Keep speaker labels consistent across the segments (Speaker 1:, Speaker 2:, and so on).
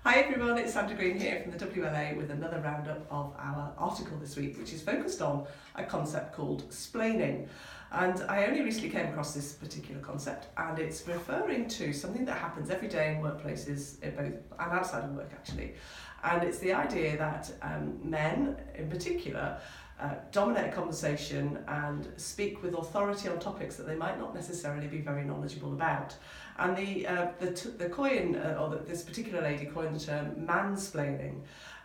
Speaker 1: Hi everyone, it's Sandra Green here from the WLA with another roundup of our article this week, which is focused on a concept called splaining. And I only recently came across this particular concept, and it's referring to something that happens every day in workplaces, both and outside of work actually. And it's the idea that men in particular dominate a conversation and speak with authority on topics that they might not necessarily be very knowledgeable about. And this particular lady coined the term mansplaining.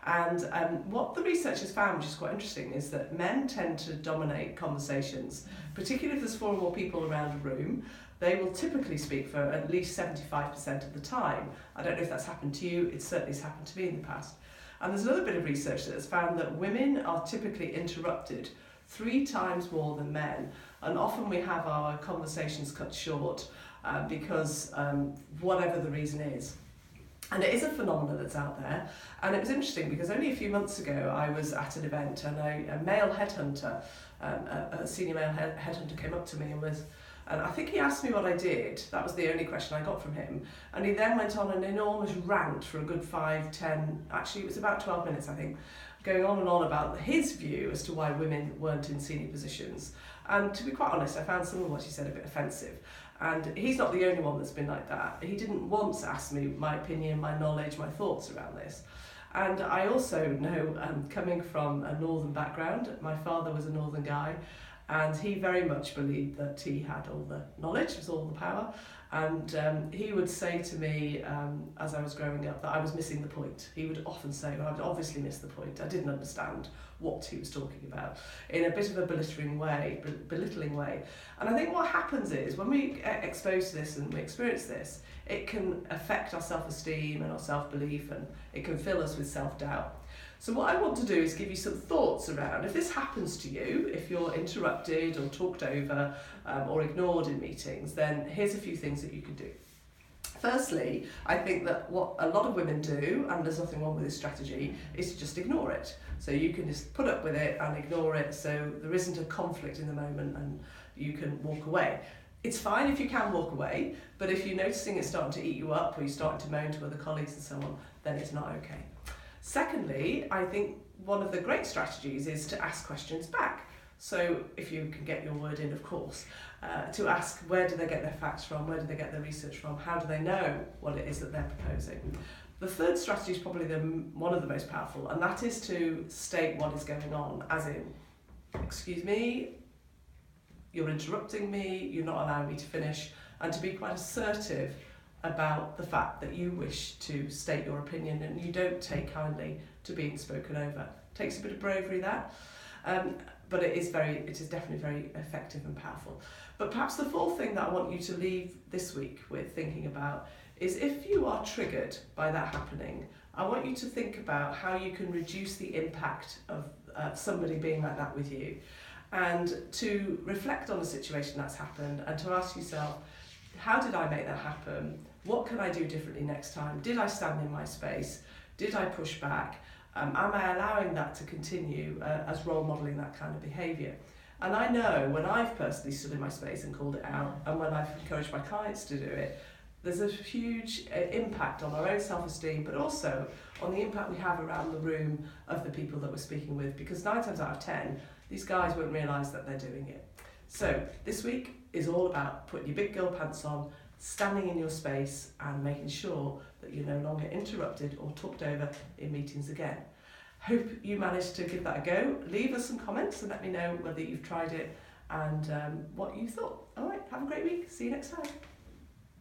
Speaker 1: And what the researchers found, which is quite interesting, is that men tend to dominate conversations, particularly if there's 4 or more people around a room. They will typically speak for at least 75% of the time. I don't know if that's happened to you, it certainly has happened to me in the past. And there's another bit of research that has found that women are typically interrupted 3 times more than men. And often we have our conversations cut short because whatever the reason is. And it is a phenomenon that's out there. And it was interesting because only a few months ago I was at an event and a male headhunter, a senior male headhunter came up to me and I think he asked me what I did. That was the only question I got from him. And he then went on an enormous rant for a good 5, 10, actually it was about 12 minutes I think, going on and on about his view as to why women weren't in senior positions. And to be quite honest, I found some of what he said a bit offensive. And he's not the only one that's been like that. He didn't once ask me my opinion, my knowledge, my thoughts around this. And I also know, coming from a northern background, my father was a northern guy, and he very much believed that he had all the knowledge, was all the power. And he would say to me, as I was growing up, that I was missing the point. He would often say, well, I'd obviously missed the point. I didn't understand what he was talking about in a bit of a belittling way. And I think what happens is when we get exposed to this and we experience this, it can affect our self-esteem and our self-belief, and it can fill us with self-doubt. So what I want to do is give you some thoughts around if this happens to you, if you're interrupted or talked over or ignored in meetings, then here's a few things that you can do. Firstly, I think that what a lot of women do, and there's nothing wrong with this strategy, is to just ignore it. So you can just put up with it and ignore it so there isn't a conflict in the moment and you can walk away. It's fine if you can walk away, but if you're noticing it's starting to eat you up or you're starting to moan to other colleagues and so on, then it's not okay. Secondly, I think one of the great strategies is to ask questions back. So if you can get your word in, of course, to ask where do they get their facts from, where do they get their research from, how do they know what it is that they're proposing. The third strategy is probably one of the most powerful, and that is to state what is going on, as in, excuse me, you're interrupting me, you're not allowing me to finish, and to be quite assertive about the fact that you wish to state your opinion and you don't take kindly to being spoken over. It takes a bit of bravery, that, but it is definitely very effective and powerful. But perhaps the fourth thing that I want you to leave this week with thinking about is if you are triggered by that happening, I want you to think about how you can reduce the impact of somebody being like that with you, and to reflect on the situation that's happened and to ask yourself, how did I make that happen? What can I do differently next time? Did I stand in my space? Did I push back? Am I allowing that to continue as role modelling that kind of behaviour? And I know when I've personally stood in my space and called it out, and when I've encouraged my clients to do it, there's a huge impact on our own self-esteem, but also on the impact we have around the room of the people that we're speaking with, because 9 times out of 10, these guys won't realise that they're doing it. So this week is all about putting your big girl pants on, standing in your space and making sure that you're no longer interrupted or talked over in meetings again. Hope you managed to give that a go. Leave us some comments and let me know whether you've tried it and what you thought. All right, have a great week. See you next time.